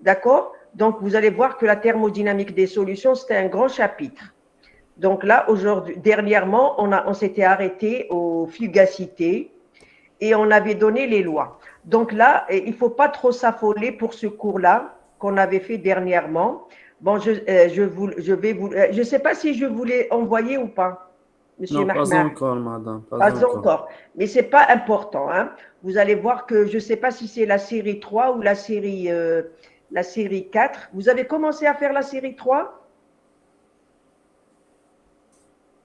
D'accord? Donc, vous allez voir que la thermodynamique des solutions, c'était un grand chapitre. Donc là, aujourd'hui, dernièrement, on s'était arrêté aux fugacités et on avait donné les lois. Donc là, il ne faut pas trop s'affoler pour ce cours-là qu'on avait fait dernièrement. Bon, je sais pas si je voulais envoyer ou pas, Monsieur Non, pas Mahmoud. encore, madame, pas Pas encore. encore, mais c'est pas important. Hein. Vous allez voir que je ne sais pas si c'est la série 3 ou la série 4. Vous avez commencé à faire la série 3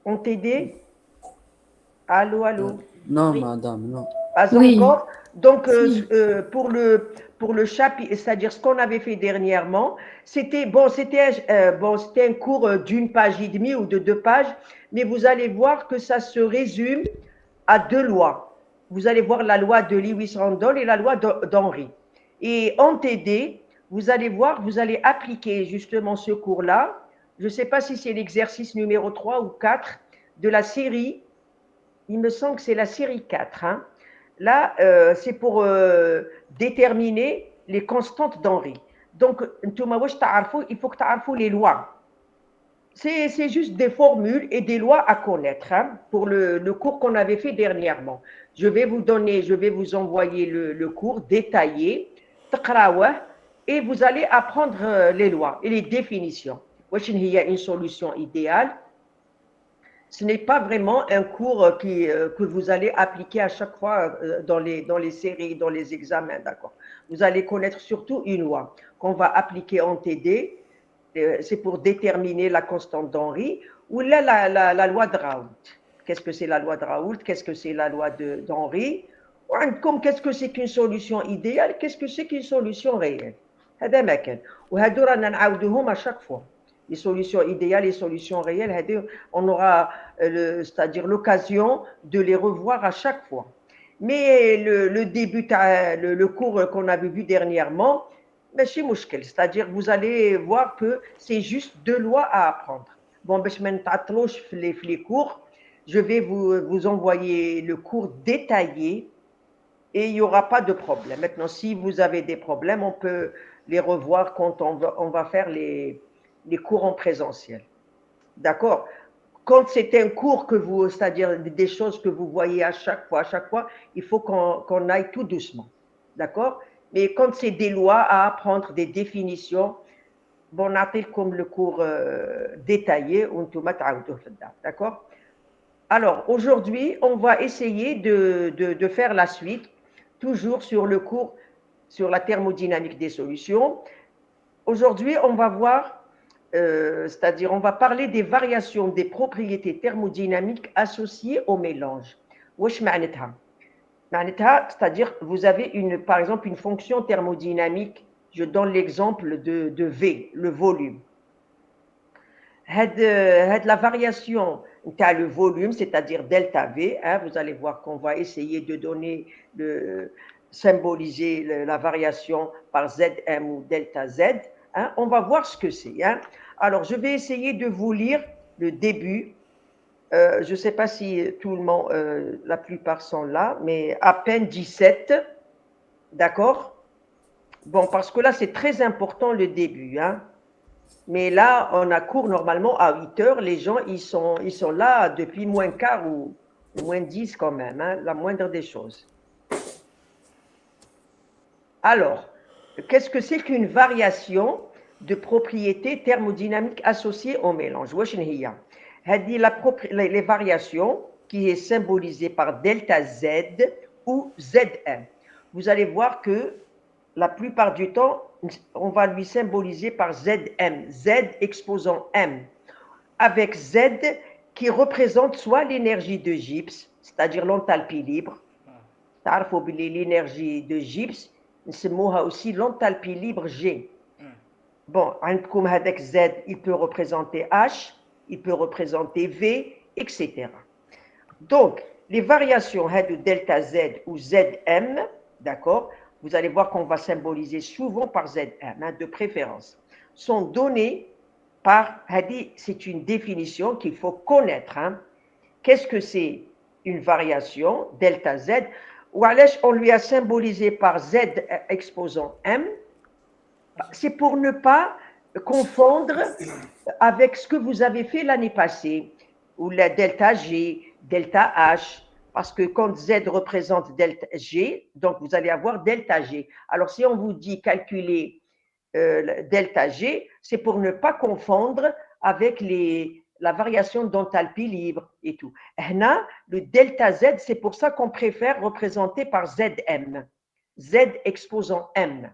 en TD? Allô, Euh, allô? non, madame, non. Pas Oui, encore. Donc, si. pour le chapitre, c'est-à-dire ce qu'on avait fait dernièrement, c'était un cours d'une page et demie ou de 2 pages, mais vous allez voir que ça se résume à 2 lois. Vous allez voir la loi de Lewis Randall et la loi d'Henry. Et en TD, vous allez voir, vous allez appliquer justement ce cours-là. Je ne sais pas si c'est l'exercice numéro 3 ou 4 de la série. Il me semble que c'est la série 4. Hein. Là, c'est pour déterminer les constantes d'Henry. Donc, il faut que tu aies les lois. C'est juste des formules et des lois à connaître hein, pour le cours qu'on avait fait dernièrement. Je vais vous envoyer le cours détaillé, et vous allez apprendre les lois et les définitions. Il y a une solution idéale. Ce n'est pas vraiment un cours que vous allez appliquer à chaque fois dans les séries, dans les examens, d'accord. Vous allez connaître surtout une loi qu'on va appliquer en TD, c'est pour déterminer la constante d'Henry, ou là, la loi de Raoult. Qu'est-ce que c'est la loi de Raoult? Qu'est-ce que c'est la loi d'Henry? Comme qu'est-ce que c'est qu'une solution idéale? Qu'est-ce que c'est qu'une solution réelle? هذا ما كان وهادو رانا نعاودوهم à chaque fois. Les solutions idéales, les solutions réelles, on aura c'est-à-dire l'occasion de les revoir à chaque fois. Mais le début, le cours qu'on avait vu dernièrement, c'est-à-dire vous allez voir que c'est juste 2 lois à apprendre. Bon, les cours, je vais vous envoyer le cours détaillé et il n'y aura pas de problème. Maintenant, si vous avez des problèmes, on peut les revoir quand on va faire les cours en présentiel. D'accord? Quand c'est un cours que vous, c'est-à-dire des choses que vous voyez à chaque fois, il faut qu'on aille tout doucement. D'accord? Mais quand c'est des lois à apprendre, des définitions, bon, on appelle comme le cours détaillé, d'accord? Alors, aujourd'hui, on va essayer de faire la suite, toujours sur le cours sur la thermodynamique des solutions. Aujourd'hui, on va voir, c'est-à-dire on va parler des variations des propriétés thermodynamiques associées au mélange. Wesh معناتها؟ معناتها, c'est-à-dire vous avez par exemple une fonction thermodynamique, je donne l'exemple de V, le volume. La variation le volume, c'est-à-dire delta V, hein, vous allez voir qu'on va essayer de symboliser la variation par Zm ou delta Z. Hein, on va voir ce que c'est. Hein. Alors, je vais essayer de vous lire le début. Je ne sais pas si tout le monde, la plupart sont là, mais à peine 17. D'accord? Bon, parce que là, c'est très important le début. Hein. Mais là, on a cours normalement à 8 heures. Les gens, ils sont là depuis moins quart ou moins 10 quand même, hein, la moindre des choses. Alors, qu'est-ce que c'est qu'une variation de propriétés thermodynamiques associées au mélange? Les variations qui est symbolisée par delta Z ou Zm. Vous allez voir que la plupart du temps, on va lui symboliser par Zm, Z exposant M, avec Z qui représente soit l'énergie de Gibbs, c'est-à-dire l'enthalpie libre. L'énergie de Gibbs, نسموها aussi l'enthalpie libre G. Bon, عندكم هذاك Z, il peut représenter H, il peut représenter V, etc. Donc, les variations de delta Z ou Zm, d'accord, vous allez voir qu'on va symboliser souvent par Zm, hein, de préférence, sont données par, c'est une définition qu'il faut connaître. Hein. Qu'est-ce que c'est une variation, delta Z, ou on lui a symbolisé par Z exposant M, c'est pour ne pas confondre avec ce que vous avez fait l'année passée, ou la delta G, delta H, parce que quand Z représente delta G, donc vous allez avoir delta G. Alors si on vous dit calculer delta G, c'est pour ne pas confondre avec la variation d'enthalpie libre et tout. Là, le delta Z, c'est pour ça qu'on préfère représenter par Zm, Z exposant M.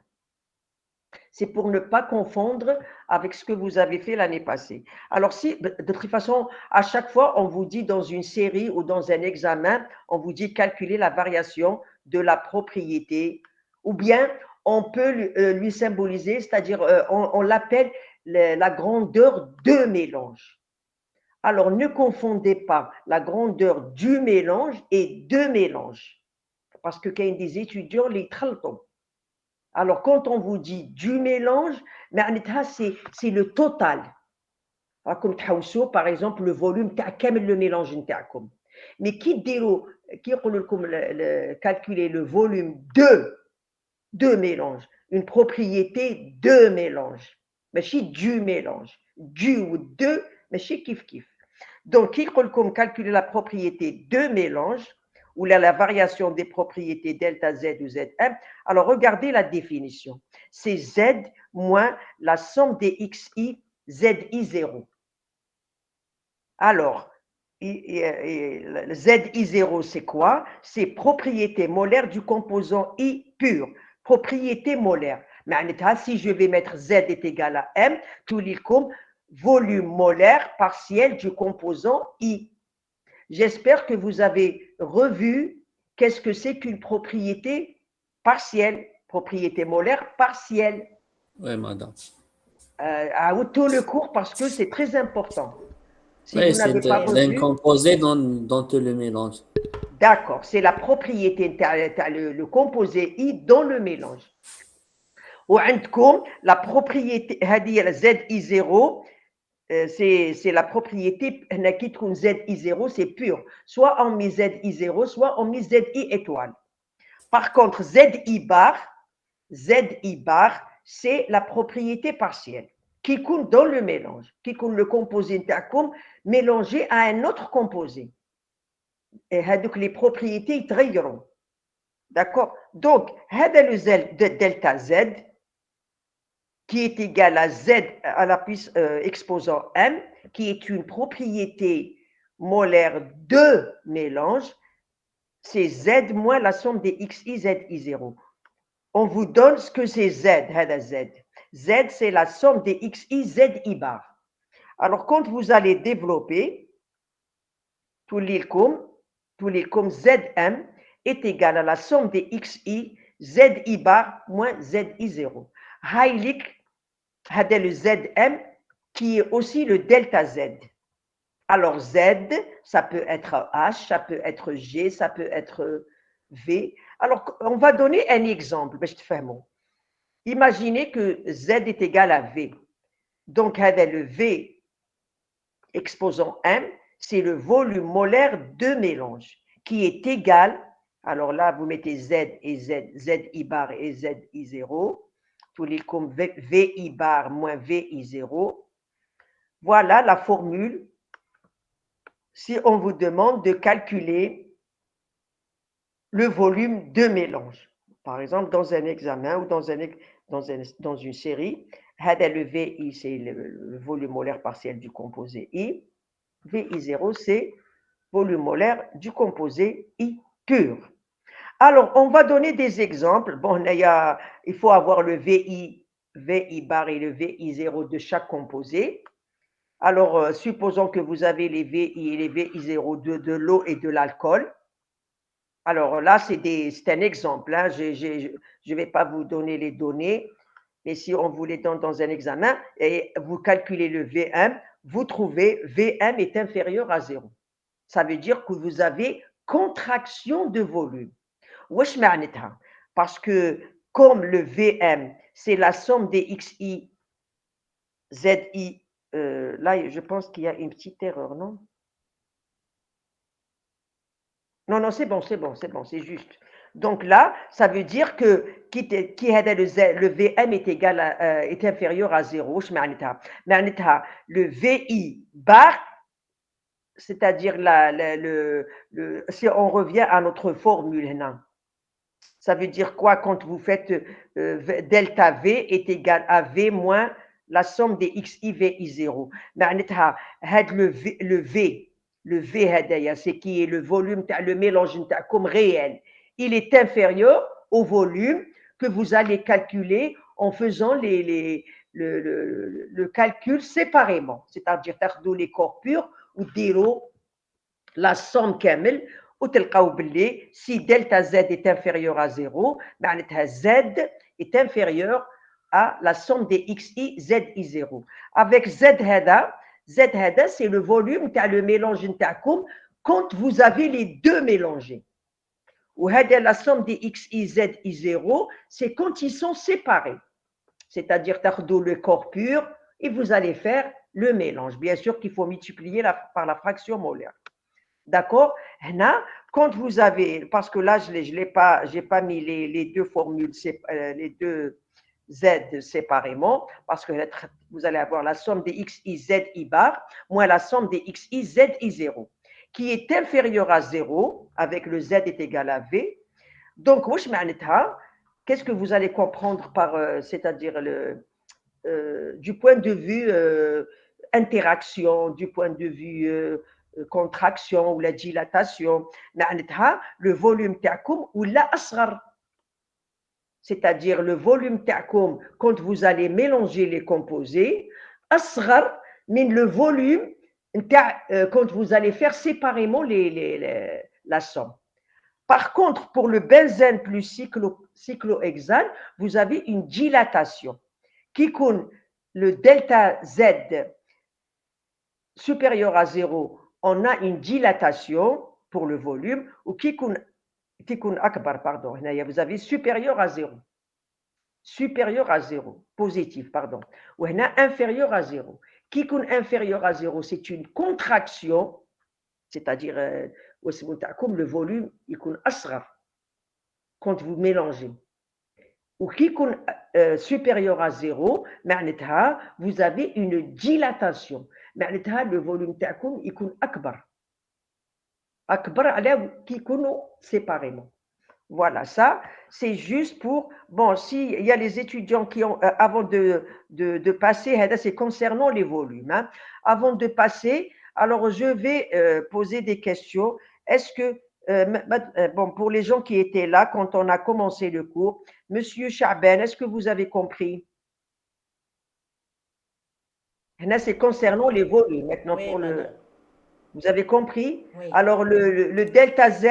C'est pour ne pas confondre avec ce que vous avez fait l'année passée. Alors, si, de toute façon, à chaque fois, on vous dit dans une série ou dans un examen, on vous dit calculer la variation de la propriété, ou bien on peut lui symboliser, c'est-à-dire on l'appelle la grandeur de mélange. Alors, ne confondez pas la grandeur du mélange et de mélange, parce que quand il y a des étudiants, les traltons. Alors, quand on vous dit du mélange, c'est le total. Comme par exemple, le volume, le mélange. Mais qui calculer le volume de mélange, une propriété de mélange, mais du mélange, du ou de, mais kif kif. Donc, qui calculer la propriété de mélange, ou la variation des propriétés delta Z ou Zm. Alors, regardez la définition. C'est Z moins la somme des xi, Zi0. Alors, Zi0, c'est quoi? C'est propriété molaire du composant I pur. Propriété molaire. Mais si je vais mettre Z est égal à M, tout comme volume molaire partiel du composant I. J'espère que vous avez revu qu'est-ce que c'est qu'une propriété partielle, propriété molaire partielle. Oui, madame. À tout le cours parce que c'est très important. Si Oui, vous c'est n'avez pas d'un revu, composé dont tout le mélange. d'accord, c'est la propriété, le composé I dans le mélange. وعندكم la propriété هذه ZI0 c'est la propriété qui trouve ZI0 c'est pur, soit on met ZI0 soit on met ZI étoile. Par contre ZI bar c'est la propriété partielle qui compte dans le mélange, qui compte le composé mélangé à un autre composé. Et les propriétés يتغيروا. D'accord? Donc, le Z de delta Z qui est égal à Z à la puissance exposant M, qui est une propriété molaire de mélange, c'est Z moins la somme des XI, ZI0. On vous donne ce que c'est Z, Z. Z, c'est la somme des XI, ZI bar. Alors, quand vous allez développer, tout l'île comme Zm est égal à la somme des XI, ZI bar moins ZI0. Haïlik, le Zm qui est aussi le delta Z. Alors Z, ça peut être H, ça peut être G, ça peut être V. Alors, on va donner un exemple. Imaginez que Z est égal à V. Donc, le V exposant M, c'est le volume molaire de mélange qui est égal, alors là, vous mettez Z et Z, ZI bar et ZI0, tous les comme VI bar moins VI0. Voilà la formule si on vous demande de calculer le volume de mélange. Par exemple, dans un examen ou dans une série, le VI, c'est le volume molaire partiel du composé I. VI0, c'est volume molaire du composé I pur. Alors, on va donner des exemples. Bon, il faut avoir le VI bar et le VI0 de chaque composé. Alors, supposons que vous avez les VI et les VI0 de l'eau et de l'alcool. Alors là, c'est un exemple. Hein. Je ne vais pas vous donner les données, mais si on vous les donne dans un examen et vous calculez le VM, vous trouvez VM est inférieur à 0. Ça veut dire que vous avez contraction de volume. Wesh معناتها? Parce que comme le VM, c'est la somme des XI, ZI, là, je pense qu'il y a une petite erreur, non? Non, c'est bon, c'est juste. Donc là, ça veut dire que le VM est égal est inférieur à 0. Le VI bar, c'est-à-dire si on revient à notre formule, ça veut dire quoi quand vous faites delta V est égal à V moins la somme des XI VI0. Le V c'est qui est le volume, le mélange comme réel, il est inférieur au volume que vous allez calculer en faisant le calcul séparément. C'est-à-dire, les corps purs ou la somme كامل وتلقاو باللي si delta Z est inférieur à 0, معناتها Z est inférieur à la somme des XI ZI0. Avec Z هذا c'est le volume تاع le mélange نتاعكم quand vous avez les deux mélangés. وهذا la somme des XI ZI0, c'est quand ils sont séparés. C'est-à-dire تاخذوا le corps pur et vous allez faire le mélange. Bien sûr qu'il faut multiplier par la fraction molaire. D'accord? Quand vous avez, parce que là, je n'ai pas mis les deux formules, les deux Z séparément, parce que vous allez avoir la somme des XI ZI bar moins la somme des XI ZI0, qui est inférieure à 0, avec le Z est égal à V. Donc, qu'est-ce que vous allez comprendre par, c'est-à-dire du point de vue interaction, du point de vue contraction ou la dilatation, le volume تاعكم ولا أصغر. C'est-à-dire le volume تاعكم quand vous allez mélanger les composés أصغر من le volume quand vous allez faire séparément la somme. Par contre, pour le benzène plus cyclohexane, vous avez une dilatation qui compte le delta Z supérieur à 0, on a une dilatation pour le volume, ou qui compte akbar, pardon, vous avez supérieur à 0. Supérieur à 0, positif, pardon. Ou inférieur à 0. Qui compte inférieur à 0, c'est une contraction, c'est-à-dire le volume, il compte asrar quand vous mélangez. Ou qui compte supérieur à 0, vous avez une dilatation. Le volume تاعكم يكون أكبر على كي يكونوا séparément. Voilà, ça, c'est juste pour, bon, s'il y a les étudiants qui ont, avant de passer, c'est concernant les volumes, hein. Avant de passer, alors je vais poser des questions. Est-ce que, bon, pour les gens qui étaient là quand on a commencé le cours, Monsieur Chaben, est-ce que vous avez compris? C'est concernant les volumes. Maintenant, Oui, pour madame. vous avez compris? Oui. Alors, le delta Z,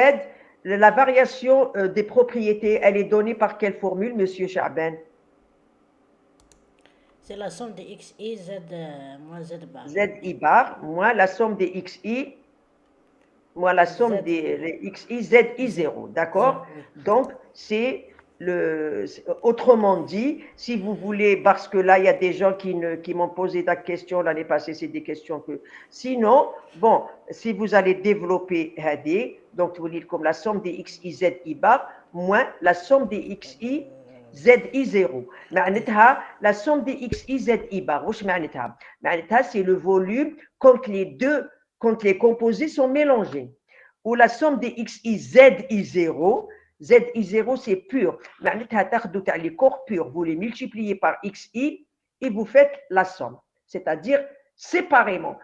la variation des propriétés, elle est donnée par quelle formule, Monsieur Chaben? C'est la somme des XI Z moins Z bar. ZI bar moins la somme des XI moins la somme Z. des XI ZI0. D'accord? Oui. Donc, c'est autrement dit, si vous voulez, parce que là, il y a des gens qui m'ont posé la question l'année passée, c'est des questions que. Sinon, bon, si vous allez développer HAD, donc vous dites comme la somme des XI ZI bar moins la somme des XI ZI0. معناتها la somme des XI ZI bar. واش معناتها؟ معناتها c'est le volume quand les composés sont mélangés. Ou la somme des XI ZI0, ZI0 c'est pur. Les corps purs, vous les multipliez par XI et vous faites la somme. C'est-à-dire séparément.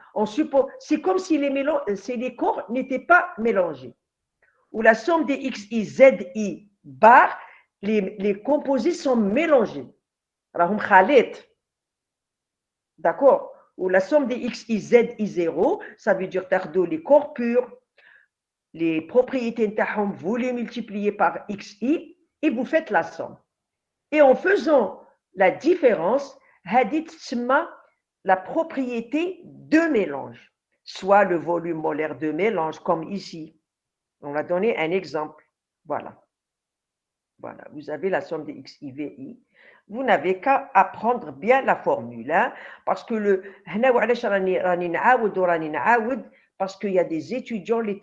C'est comme si les corps n'étaient pas mélangés. Ou la somme des XI ZI bar, les composés sont mélangés. D'accord? Ou la somme des XI ZI0, ça veut dire les corps purs, les propriétés vous les multipliez par XI et vous faites la somme. Et en faisant la différence, la propriété de mélange, soit le volume molaire de mélange, comme ici. On a donné un exemple. Voilà. Voilà, vous avez la somme des XIVI. Vous n'avez qu'à apprendre bien la formule, hein, parce que parce qu'il y a des étudiants qui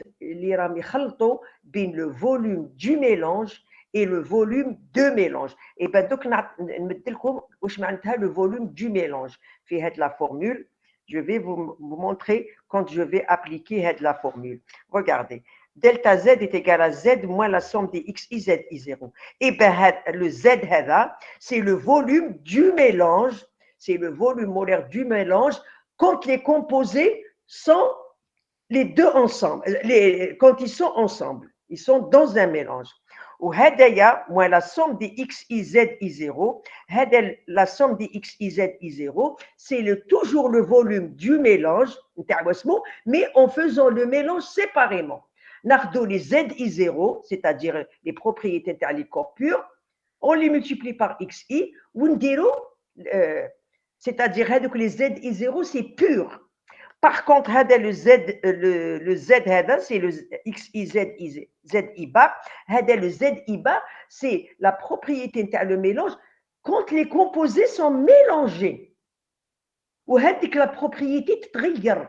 le volume du mélange et le volume de mélange. Et bien, donc, le volume du mélange. Fait la formule, je vais vous montrer quand je vais appliquer la formule. Regardez, delta Z est égal à Z moins la somme des xi, zi, 0. Et bien, le Z, c'est le volume du mélange, c'est le volume molaire du mélange quand les composés sont les deux ensemble, quand ils sont ensemble, ils sont dans un mélange. Ou hadaya moins la somme des x, i, z, i0, la somme des x, i, z, i0, c'est toujours le volume du mélange, mais en faisant le mélange séparément. Nardo les z, i0, c'est-à-dire les propriétés interlicorps pures, on les multiplie par xi, wundiro, c'est-à-dire que les z, i0, c'est pur. Par contre, le Z, c'est le XIZ, ZI bar. Le ZI bar, c'est la propriété, le mélange quand les composés sont mélangés. Ou la propriété تتغير.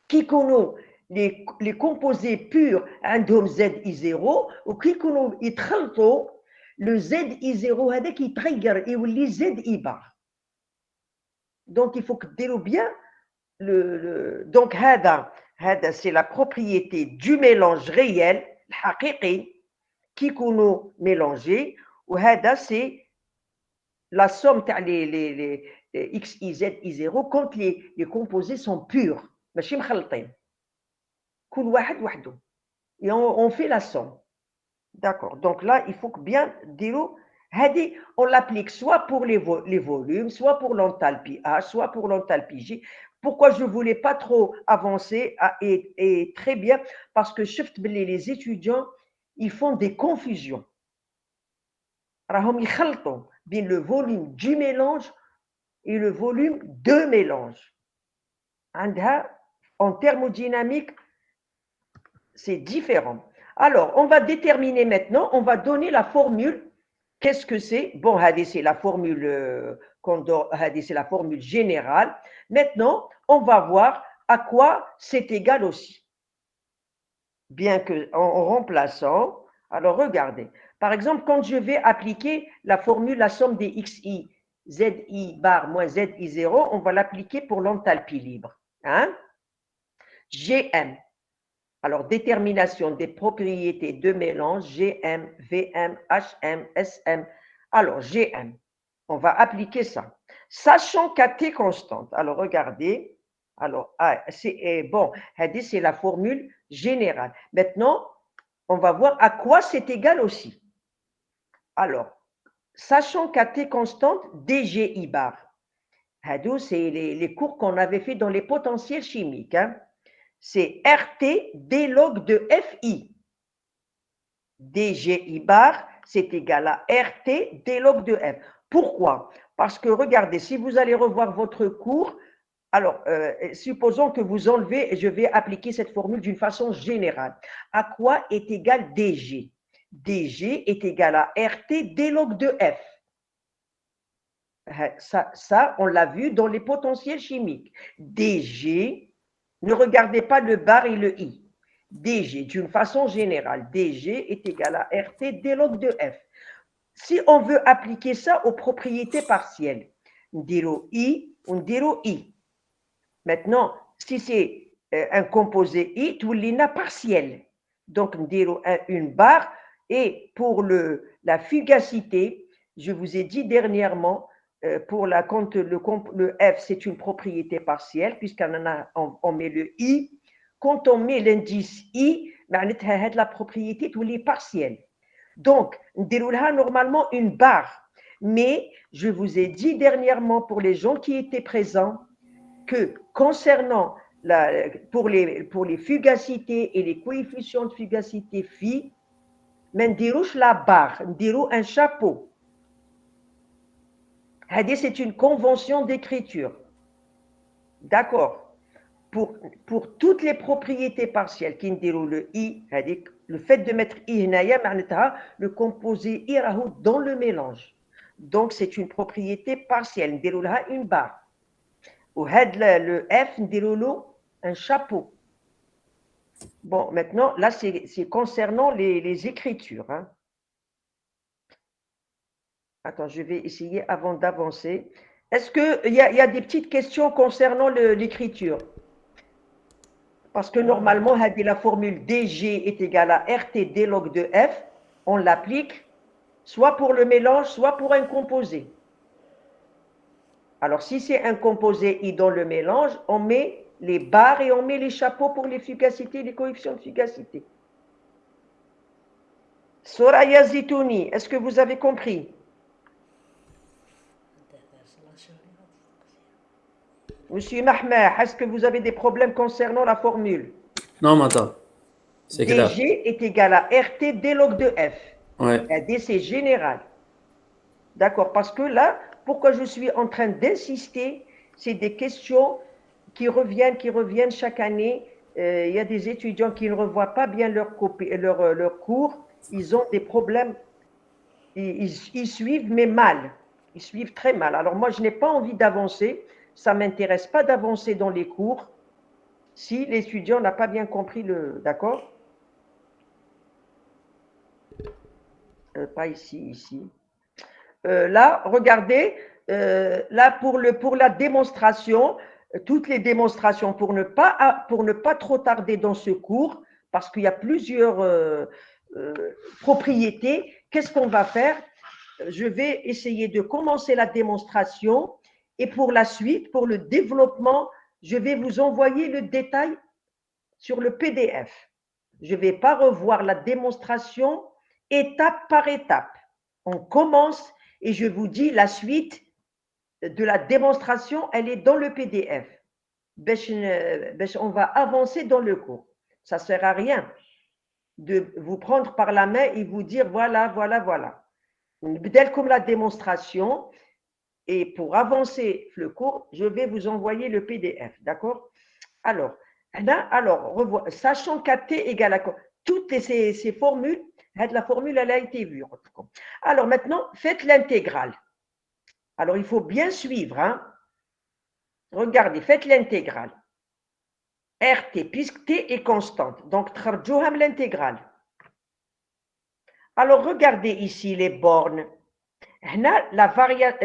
Qui يكونوا les composés purs عندهم ZI0 وكي يكونوا يتخلطوا le ZI0 هذاك يتغير يولي ZI bar. Donc il faut que ديروا bien donc هذا c'est la propriété du mélange réel الحقيقي qui يكونوا mélangés وهذا c'est la somme تاع les x, y, z, i0 quand les composés sont purs ماشي مخلطين كل واحد وحده et on fait la somme. D'accord, donc là il faut que bien dire on l'applique soit pour les volumes, soit pour l'enthalpie H, soit pour l'enthalpie J. Pourquoi je ne voulais pas trop avancer et très bien, parce que les étudiants, ils font des confusions. Ils خلطوا bien le volume du mélange et le volume de mélange. En thermodynamique, c'est différent. Alors, on va déterminer maintenant, on va donner la formule. Qu'est-ce que c'est? Bon, c'est la formule c'est la formule générale. Maintenant, on va voir à quoi c'est égal aussi. Bien que en remplaçant, alors regardez. Par exemple, quand je vais appliquer la formule, la somme des xi, zi bar moins zi0, on va l'appliquer pour l'enthalpie libre. Hein? Gm. Alors, détermination des propriétés de mélange, Gm, Vm, Hm, Sm. Alors, Gm, on va appliquer ça. Sachant qu'à T constante, alors regardez, alors, bon, c'est la formule générale. Maintenant, on va voir à quoi c'est égal aussi. Alors, sachant qu'à T constante, dgi bar. C'est les cours qu'on avait fait dans les potentiels chimiques. Hein. C'est RT d log de FI. DGI bar, c'est égal à RT d log de F. Pourquoi? Parce que regardez, si vous allez revoir votre cours, alors supposons que vous enlevez, et je vais appliquer cette formule d'une façon générale. À quoi est égal DG? DG est égal à RT d log de F. Ça, on l'a vu dans les potentiels chimiques. DG, ne regardez pas le bar et le i. DG, d'une façon générale, DG est égal à RT d log de F. Si on veut appliquer ça aux propriétés partielles, on dirait I, on dirait I. Maintenant, si c'est un composé I, tout l'ina partiel. Donc, on dirait une barre. Et pour la fugacité, je vous ai dit dernièrement, quand le F, c'est une propriété partielle, puisqu'on met le I. Quand on met l'indice I, la propriété est partielle. Donc, on déroulera normalement une barre. Mais je vous ai dit dernièrement pour les gens qui étaient présents que concernant pour les fugacités et les coefficients de fugacité phi, on déroule la barre, on déroule un chapeau. C'est une convention d'écriture. D'accord. Pour toutes les propriétés partielles qui déroulent le I, le fait de mettre I, le composé I dans le mélange. Donc, c'est une propriété partielle. On déroulera une barre. Le F, on déroule un chapeau. Bon, maintenant, là, c'est concernant les écritures. Hein. Attends, je vais essayer avant d'avancer. Est-ce qu'il y a des petites questions concernant l'écriture? Parce que normalement, la formule DG est égale à RT D log de F. On l'applique soit pour le mélange, soit pour un composé. Alors, si c'est un composé I dans le mélange, on met les barres et on met les chapeaux pour les fugacités, les coefficients de fugacité. Soraya Zitouni, est-ce que vous avez compris? Monsieur Mahmer, est-ce que vous avez des problèmes concernant la formule? Non, madame. C'est clair. DG est égal à RT D log de F. Ouais. D, c'est général. D'accord, parce que là, pourquoi je suis en train d'insister, c'est des questions qui reviennent chaque année. Il y a des étudiants qui ne revoient pas bien leur cours. Ils ont des problèmes. Ils suivent, mais mal. Ils suivent très mal. Alors moi, je n'ai pas envie d'avancer. Ça ne m'intéresse pas d'avancer dans les cours si l'étudiant n'a pas bien compris le... D'accord? Pas ici, ici. Là, regardez, là pour la démonstration, toutes les démonstrations pour ne pas trop tarder dans ce cours, parce qu'il y a plusieurs propriétés, qu'est-ce qu'on va faire? Je vais essayer de commencer la démonstration et pour la suite, pour le développement, je vais vous envoyer le détail sur le PDF. Je ne vais pas revoir la démonstration étape par étape. On commence et je vous dis la suite de la démonstration, elle est dans le PDF. On va avancer dans le cours. Ça ne sert à rien de vous prendre par la main et vous dire voilà, voilà, voilà. Dès comme la démonstration, et pour avancer le cours, je vais vous envoyer le PDF, d'accord? Alors, sachant qu'AT égale à toutes ces formules, la formule, elle a été vue. Alors maintenant, faites l'intégrale. Alors, il faut bien suivre. Hein? Regardez, faites l'intégrale. RT, puisque T est constante. Donc, tradjouham l'intégrale. Alors, regardez ici les bornes. La variable,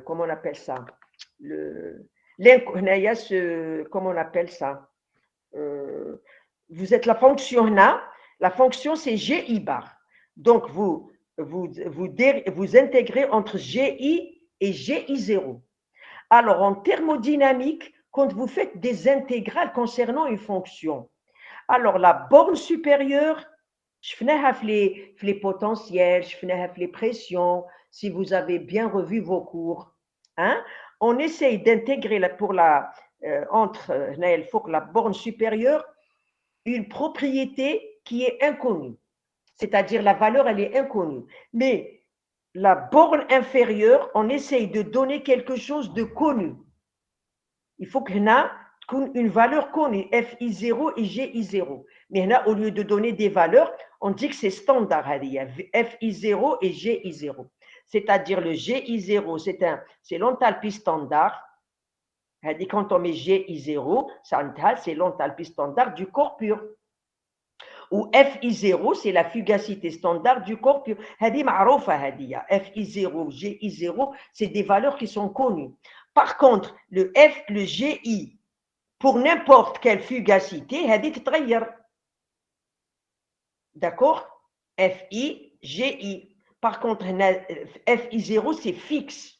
comment on appelle ça? Comment on appelle ça? Vous êtes la fonction là. La fonction, c'est GI bar. Donc, vous intégrez entre GI et GI0. Alors, en thermodynamique, quand vous faites des intégrales concernant une fonction, alors la borne supérieure, je fais les potentiels, je fais les pressions, si vous avez bien revu vos cours. Hein? On essaye d'intégrer entre la borne supérieure une propriété qui est inconnue. C'est-à-dire la valeur, elle est inconnue. Mais la borne inférieure, on essaye de donner quelque chose de connu. Il faut qu'il y ait une valeur connue, FI0 et GI0. Mais là, au lieu de donner des valeurs, on dit que c'est standard, FI0 et GI0. C'est-à-dire le GI0, c'est l'enthalpie standard. Quand on met GI0, c'est l'enthalpie standard du corps pur. Ou FI0, c'est la fugacité standard du corps pur. FI0, GI0, c'est des valeurs qui sont connues. Par contre, le GI, pour n'importe quelle fugacité, d'accord? FI, GI. Par contre, FI0, c'est fixe.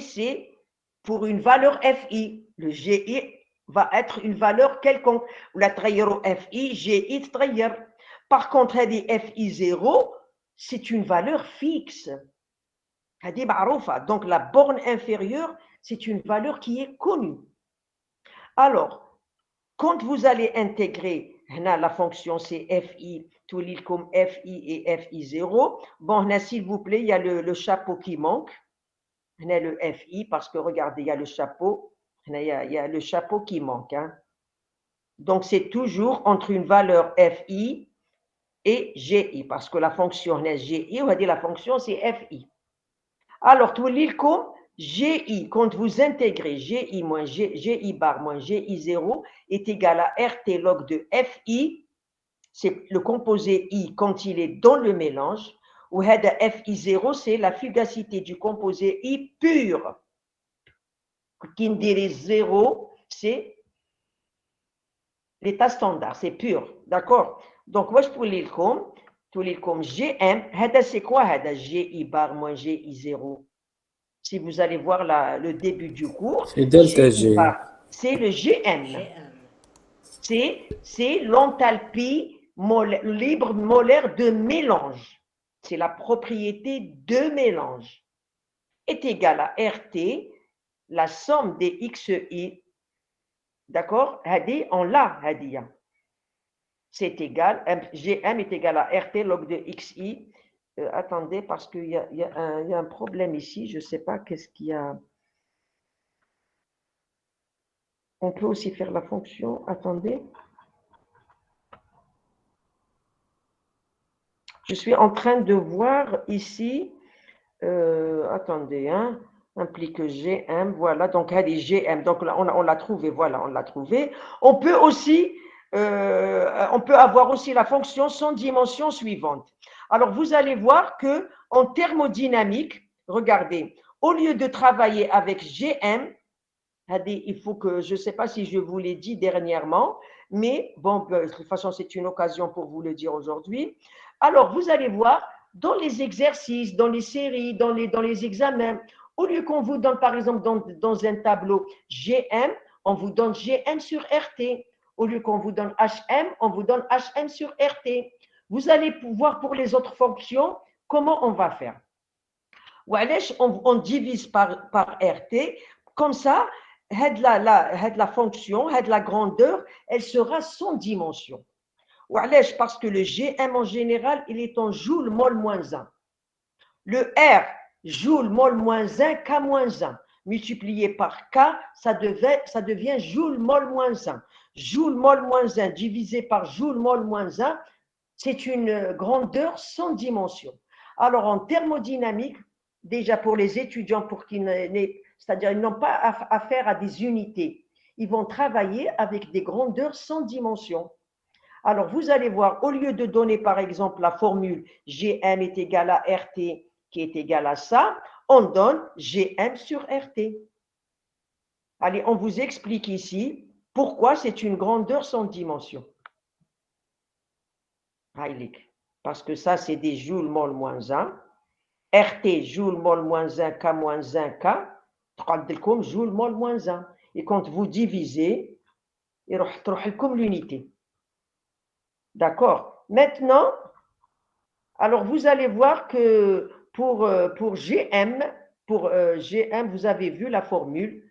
C'est pour une valeur FI. Le GI va être une valeur quelconque. La FI, GI, par contre, FI0, c'est une valeur fixe. Donc, la borne inférieure, c'est une valeur qui est connue. Alors, quand vous allez intégrer la fonction, c'est FI, tout l'île comme FI et FI0. Bon, s'il vous plaît, il y a le chapeau qui manque. Le FI, parce que regardez, il y a le chapeau. Il y a le chapeau qui manque. Hein. Donc, c'est toujours entre une valeur FI et GI, parce que la fonction GI, on va dire la fonction, c'est FI. Alors, tout l'île comme GI, quand vous intégrez GI moins GI bar moins GI0 est égal à RT log de FI, c'est le composé I quand il est dans le mélange, Ou FI0, c'est la fugacité du composé I pur. Qui dirait 0, c'est l'état standard, c'est pur. D'accord? Donc, moi, je peux lire comme GM. C'est quoi GI bar moins GI0? Si vous allez voir le début du cours, C'est delta GI G. bar, c'est le GM. GM. C'est l'enthalpie libre molaire de mélange. C'est la propriété de mélange. Est égale à RT, la somme des XI. D'accord? On l'a, Hadia. C'est égal, GM est égal à RT log de XI. Attendez, parce qu'il y a un problème ici. Je ne sais pas qu'est-ce qu'il y a. On peut aussi faire la fonction. Attendez. Je suis en train de voir ici. Attendez, hein. Implique GM. Voilà, donc elle est GM. Donc là, on l'a trouvé. Voilà, on l'a trouvé. On peut avoir aussi la fonction sans dimension suivante. Alors, vous allez voir que en thermodynamique, regardez, au lieu de travailler avec GM, il faut que, je ne sais pas si je vous l'ai dit dernièrement, mais bon, de toute façon, c'est une occasion pour vous le dire aujourd'hui. Alors, vous allez voir, dans les exercices, dans les séries, dans les examens, au lieu qu'on vous donne, par exemple, dans un tableau GM, on vous donne GM sur RT. Au lieu qu'on vous donne HM, on vous donne HM sur RT. Vous allez voir pour les autres fonctions comment on va faire. On divise par RT. Comme ça, la fonction, la grandeur, elle sera sans dimension. Parce que le GM en général, il est en joule mol moins 1. Le R, joule mol moins 1, K moins 1, multiplié par K, ça devient joule mol moins 1. Joule mol moins 1 divisé par joule mol moins 1, c'est une grandeur sans dimension. Alors en thermodynamique, déjà pour les étudiants, c'est-à-dire ils n'ont pas affaire à des unités, ils vont travailler avec des grandeurs sans dimension. Alors vous allez voir, au lieu de donner par exemple la formule GM est égal à RT qui est égal à ça, on donne GM sur RT. Allez, on vous explique ici pourquoi c'est une grandeur sans dimension. Parce que ça, c'est des joules mol moins 1. RT, joule mol moins 1, K moins 1, K. comme joule mol moins 1. Et quand vous divisez, il y a l'unité. D'accord? Maintenant, alors vous allez voir que pour GM, vous avez vu la formule.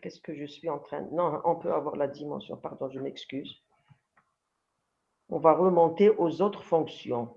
Qu'est-ce que je suis en train de... Non, on peut avoir la dimension. Pardon, je m'excuse. On va remonter aux autres fonctions.